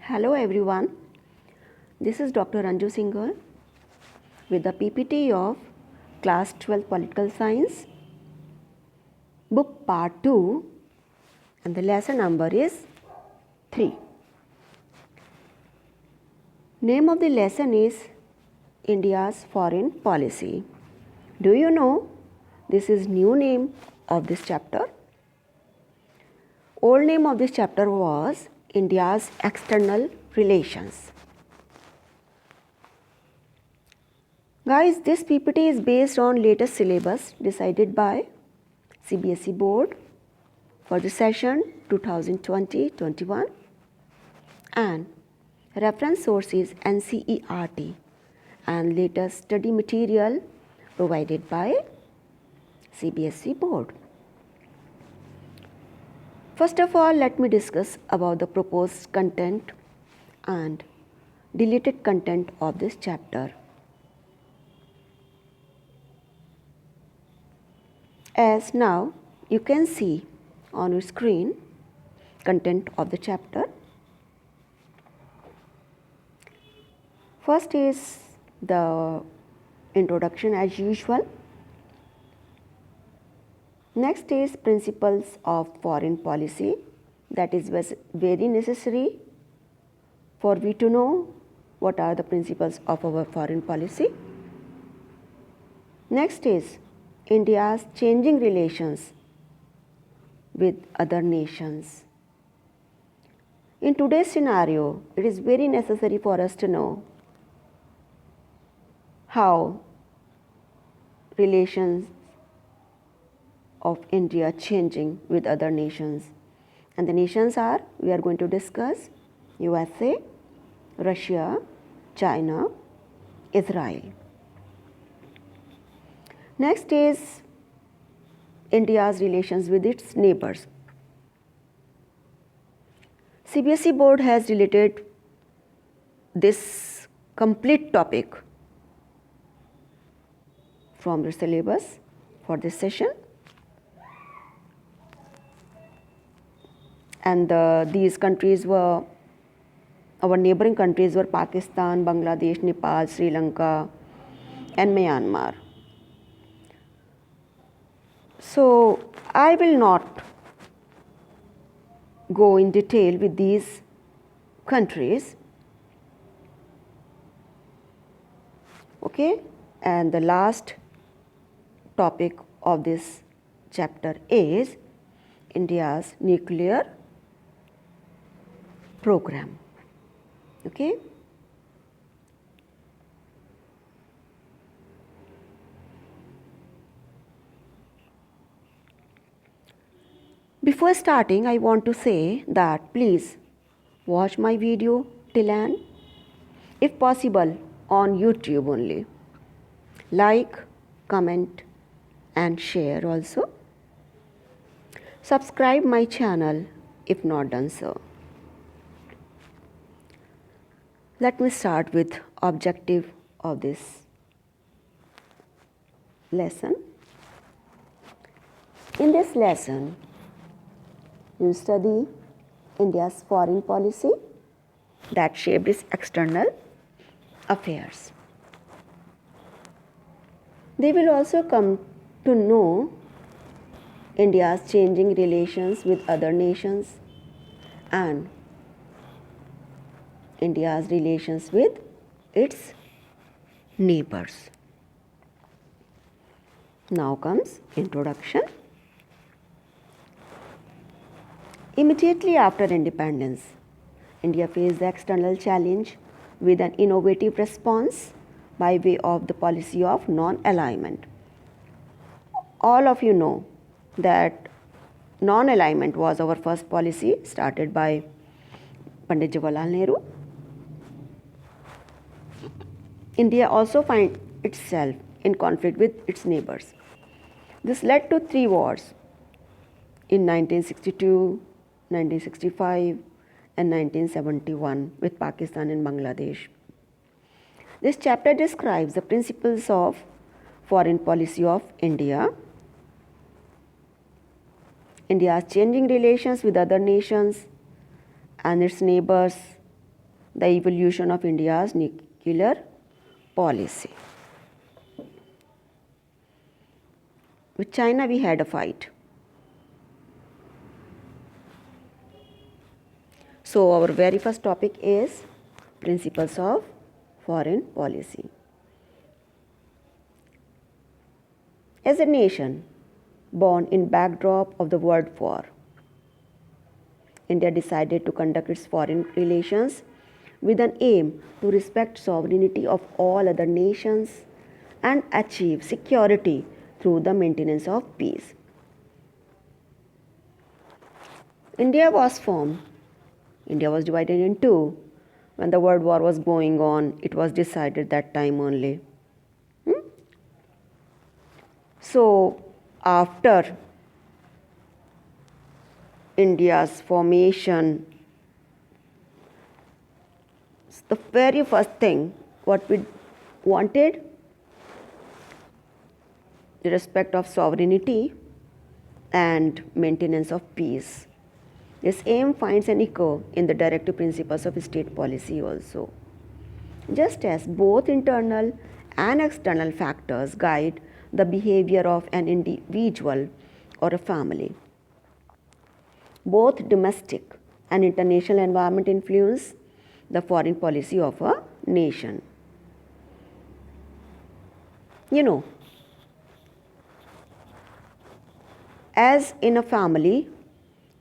Hello everyone, this is Dr. Anju Singhal with the PPT of Class 12 Political Science, Book Part 2, and the lesson number is 3. Name of the lesson is India's Foreign Policy. Do you know this is new name of this chapter? Old name of this chapter was India's External Relations. Guys, this PPT is based on latest syllabus decided by CBSE Board for the session 2020-21 and reference source is NCERT and latest study material provided by CBSE Board. First of all, let me discuss about the proposed content and deleted content of this chapter. As now you can see on your screen content of the chapter. First is the introduction as usual. Next is principles of foreign policy, that is very necessary for we to know what are the principles of our foreign policy. Next is India's changing relations with other nations. In today's scenario, it is very necessary for us to know how relations of India changing with other nations. And the nations are, we are going to discuss USA, Russia, China, Israel. Next is India's relations with its neighbors. CBSE Board has deleted this complete topic from the syllabus for this session. And these countries were, our neighboring countries were Pakistan, Bangladesh, Nepal, Sri Lanka and Myanmar. So I will not go in detail with these countries. Okay, and the last topic of this chapter is India's nuclear program. Okay. Before starting, I want to say that please watch my video till end, if possible on YouTube only. Like, comment and share also. Subscribe my channel if not done so. Let me start with objective of this lesson. In this lesson, you study India's foreign policy that shaped its external affairs. They will also come to know India's changing relations with other nations and India's relations with its neighbors. Now comes introduction. Immediately after independence, India faced the external challenge with an innovative response by way of the policy of non-alignment. All of you know that non-alignment was our first policy started by Pandit Jawaharlal Nehru. India also finds itself in conflict with its neighbors. This led to 3 wars in 1962, 1965 and 1971 with Pakistan and Bangladesh. This chapter describes the principles of foreign policy of India, India's changing relations with other nations and its neighbors, the evolution of India's nuclear policy. With China we had a fight. So our very first topic is principles of foreign policy. As a nation born in backdrop of the World War, India decided to conduct its foreign relations with an aim to respect sovereignty of all other nations and achieve security through the maintenance of peace. India was formed. India was divided in two. When the World War was going on, it was decided that time only. So, after India's formation, the very first thing what we wanted, the respect of sovereignty and maintenance of peace. This aim finds an echo in the directive principles of state policy also. Just as both internal and external factors guide the behavior of an individual or a family, both domestic and international environment influence the foreign policy of a nation. As in a family,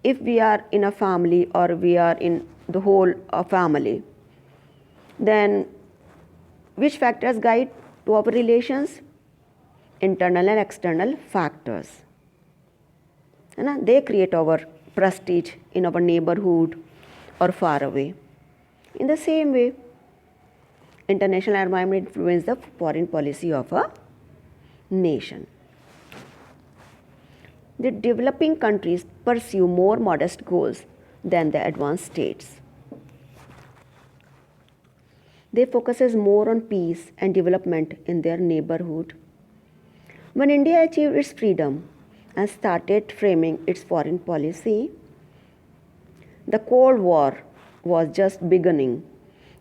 if we are in a family or we are in the whole family, then which factors guide to our relations? Internal and external factors. They create our prestige in our neighborhood or far away. In the same way, international environment influences the foreign policy of a nation. The developing countries pursue more modest goals than the advanced states. They focus more on peace and development in their neighborhood. When India achieved its freedom and started framing its foreign policy, the Cold War was just beginning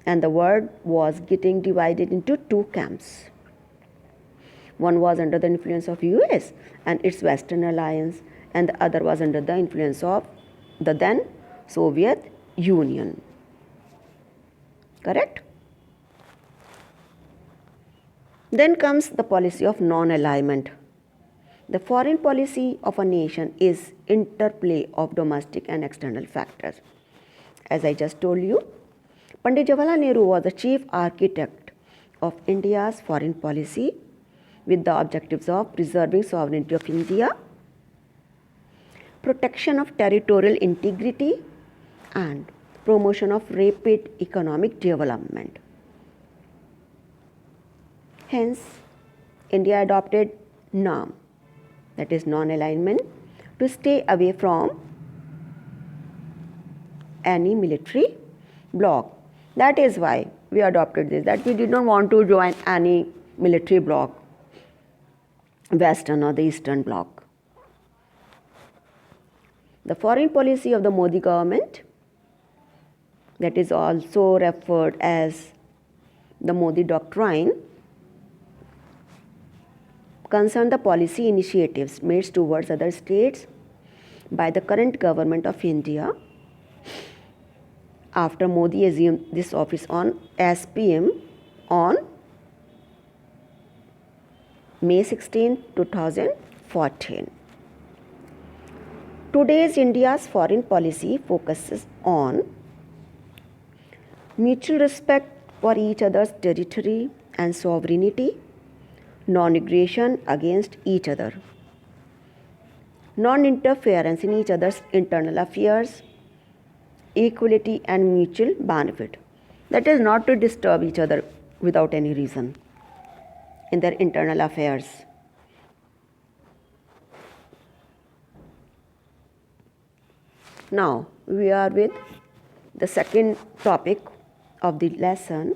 and the world was getting divided into two camps. One was under the influence of US and its Western alliance, and the other was under the influence of the then Soviet Union. Correct? Then comes the policy of non-alignment. The foreign policy of a nation is interplay of domestic and external factors. As I just told you, Pandit Jawaharlal Nehru was the chief architect of India's foreign policy with the objectives of preserving sovereignty of India, protection of territorial integrity, and promotion of rapid economic development. Hence, India adopted NAM, that is non-alignment, to stay away from any military bloc. That is why we adopted this, that we did not want to join any military bloc, Western or the Eastern bloc. The foreign policy of the Modi government, that is also referred as the Modi Doctrine, concern the policy initiatives made towards other states by the current government of India after Modi assumed this office as PM on May 16, 2014. Today's India's foreign policy focuses on mutual respect for each other's territory and sovereignty, non-aggression against each other, non-interference in each other's internal affairs, equality and mutual benefit. That is, not to disturb each other without any reason in their internal affairs. Now we are with the second topic of the lesson,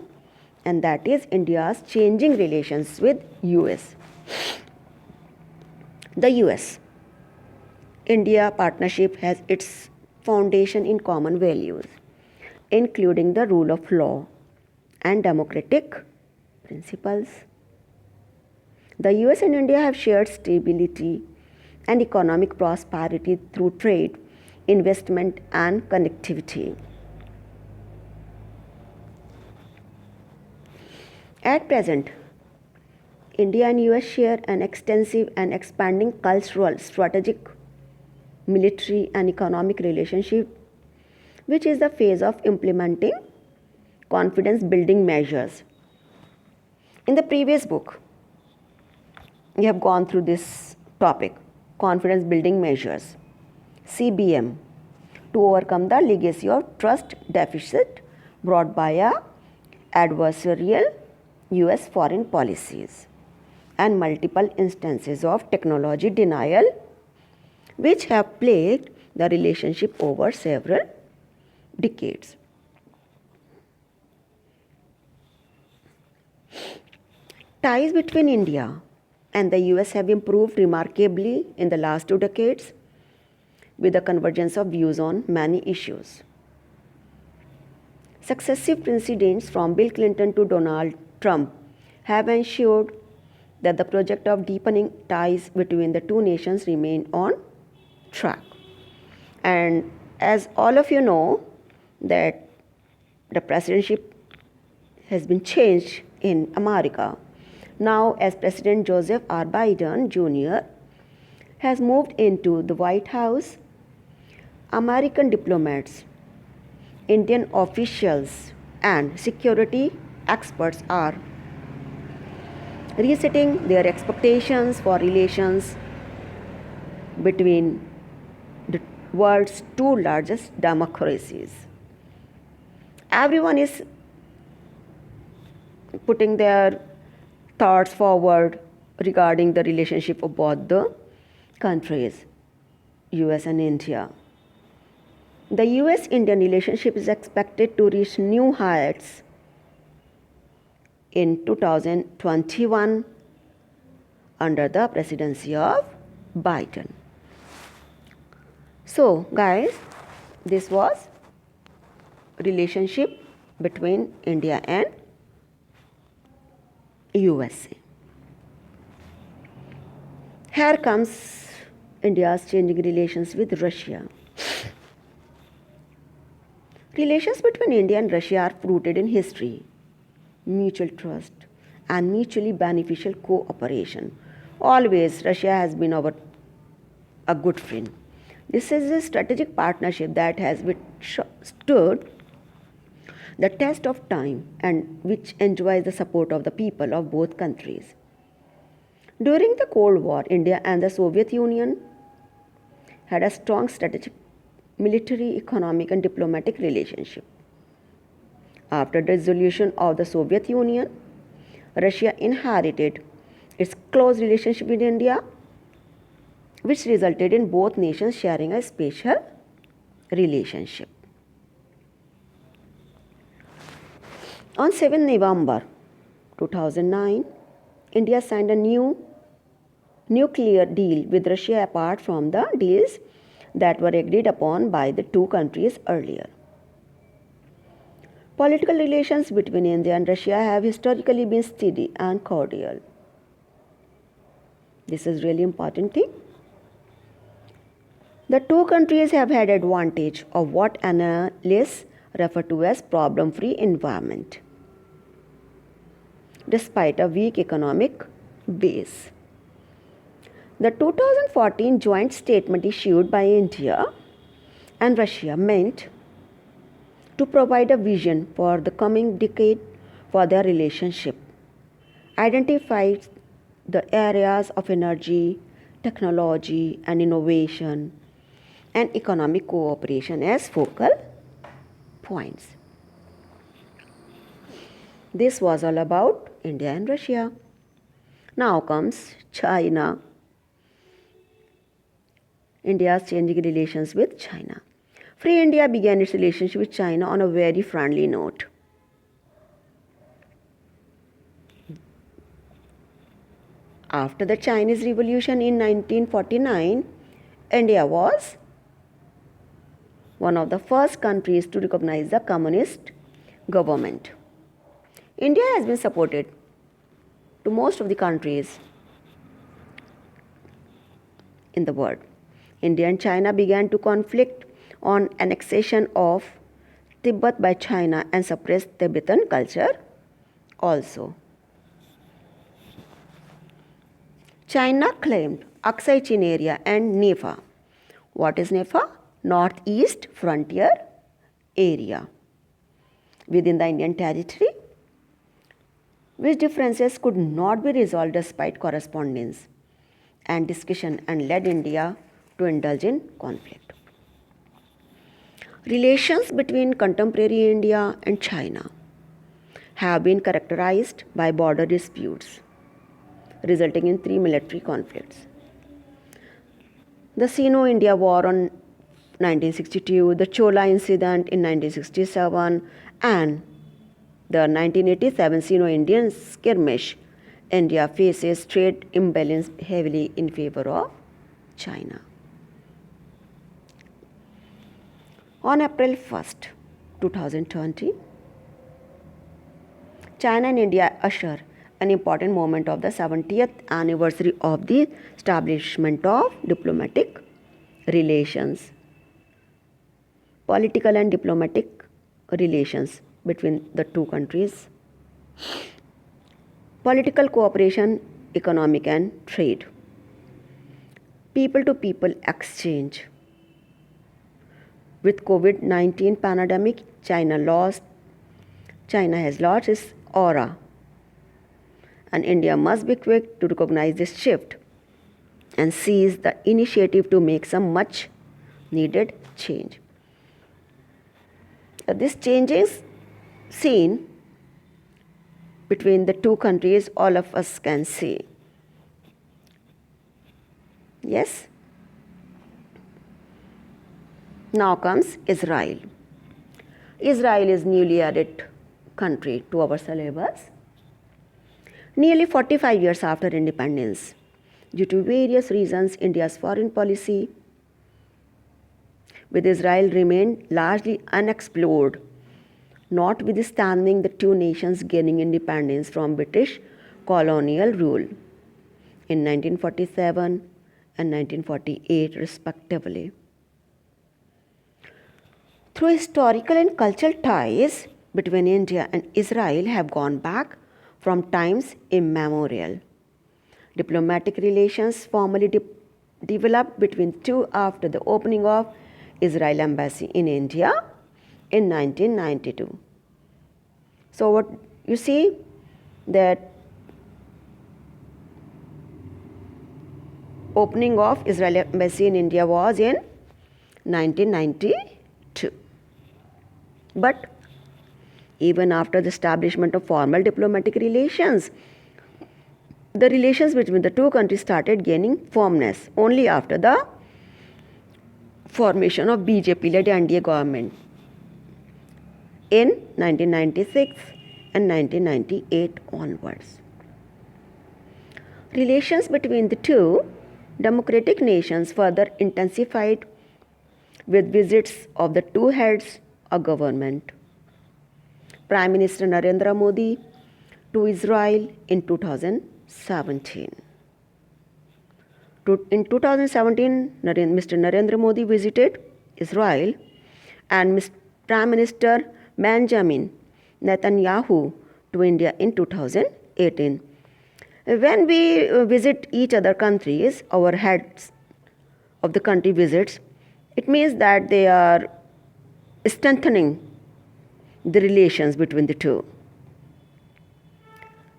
and that is India's changing relations with US. The US-India partnership has its foundation in common values, including the rule of law and democratic principles. The US and India have shared stability and economic prosperity through trade, investment, and connectivity. At present, India and US share an extensive and expanding cultural, strategic, military, and economic relationship, which is the phase of implementing confidence building measures. In the previous book, we have gone through this topic, confidence building measures, CBM, to overcome the legacy of trust deficit brought by a adversarial US foreign policies and multiple instances of technology denial which have plagued the relationship over several decades. Ties between India and the US have improved remarkably in the last 2 decades with the convergence of views on many issues. Successive presidents from Bill Clinton to Donald Trump have ensured that the project of deepening ties between the two nations remain on track. And as all of you know, that the presidency has been changed in America. Now, as President Joseph R. Biden Jr. has moved into the White House, American diplomats, Indian officials, and security experts are resetting their expectations for relations between the world's 2 largest democracies. Everyone is putting their thoughts forward regarding the relationship of both the countries, US and India. The US-Indian relationship is expected to reach new heights in 2021 under the presidency of Biden. So, guys, this was relationship between India and USA. Here comes India's changing relations with Russia. Relations between India and Russia are rooted in history, mutual trust, and mutually beneficial cooperation. Always, Russia has been a good friend. This is a strategic partnership that has withstood the test of time and which enjoys the support of the people of both countries. During the Cold War, India and the Soviet Union had a strong strategic, military, economic, and diplomatic relationship. After the dissolution of the Soviet Union, Russia inherited its close relationship with India, which resulted in both nations sharing a special relationship. On 7 November 2009, India signed a new nuclear deal with Russia apart from the deals that were agreed upon by the two countries earlier. Political relations between India and Russia have historically been steady and cordial. This is really important thing. The two countries have had advantage of what analysts refer to as problem-free environment, despite a weak economic base. The 2014 joint statement issued by India and Russia meant to provide a vision for the coming decade for their relationship, identified the areas of energy, technology, and innovation, and economic cooperation as focal points. This was all about India and Russia. Now comes China. India's changing relations with China. Free India began its relationship with China on a very friendly note. After the Chinese Revolution in 1949, India was one of the first countries to recognize the communist government. India has been supported to most of the countries in the world. India and China began to conflict on annexation of Tibet by China and suppressed Tibetan culture also. China claimed Aksai Chin area and Nepha. What is Nepha? Northeast frontier area within the Indian territory, which differences could not be resolved despite correspondence and discussion, and led India to indulge in conflict. Relations between contemporary India and China have been characterized by border disputes, resulting in 3 military conflicts. The Sino-India War on 1962, the Chola incident in 1967, and the 1987 Sino-Indian skirmish. India faces trade imbalance heavily in favor of China. On April 1st, 2020, China and India usher an important moment of the 70th anniversary of the establishment of diplomatic relations, political and diplomatic relations between the two countries, political cooperation, economic and trade, people-to-people exchange. With COVID-19 pandemic, China has lost its aura, and India must be quick to recognize this shift and seize the initiative to make some much needed change. This change is seen between the two countries, all of us can see. Yes? Now comes Israel. Israel is newly added country to our syllabus. Nearly 45 years after independence, due to various reasons, India's foreign policy with Israel remained largely unexplored, notwithstanding the two nations gaining independence from British colonial rule in 1947 and 1948 respectively. Through historical and cultural ties between India and Israel have gone back from times immemorial. Diplomatic relations formally developed between two after the opening of Israel embassy in India in 1992. So what you see that opening of Israel embassy in India was in 1992. But even after the establishment of formal diplomatic relations, the relations between the two countries started gaining firmness only after the formation of BJP-led NDA government in 1996 and 1998 onwards. Relations between the two democratic nations further intensified with visits of the two heads of government. Prime Minister Narendra Modi to Israel in 2017. In 2017, Mr. Narendra Modi visited Israel and Prime Minister Benjamin Netanyahu to India in 2018. When we visit each other countries, our heads of the country visits, it means that they are strengthening the relations between the two.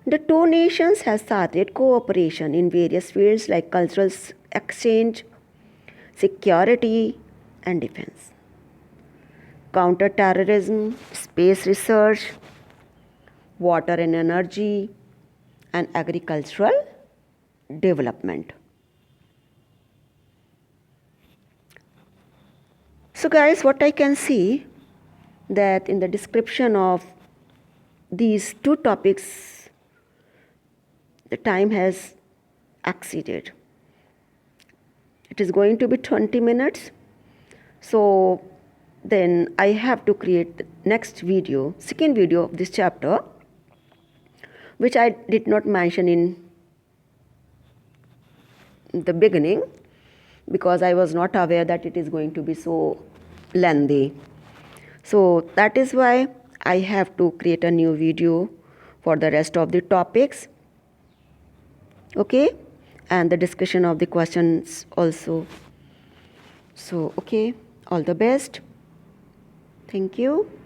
The two nations have started cooperation in various fields like cultural exchange, security and defense, counter-terrorism, space research, water and energy, and agricultural development. So guys, what I can see that in the description of these two topics, the time has exceeded. It is going to be 20 minutes. So then I have to create the next video, second video of this chapter, which I did not mention in the beginning because I was not aware that it is going to be so lengthy. So that is why I have to create a new video for the rest of the topics, okay, and the discussion of the questions also. So okay, all the best. Thank you.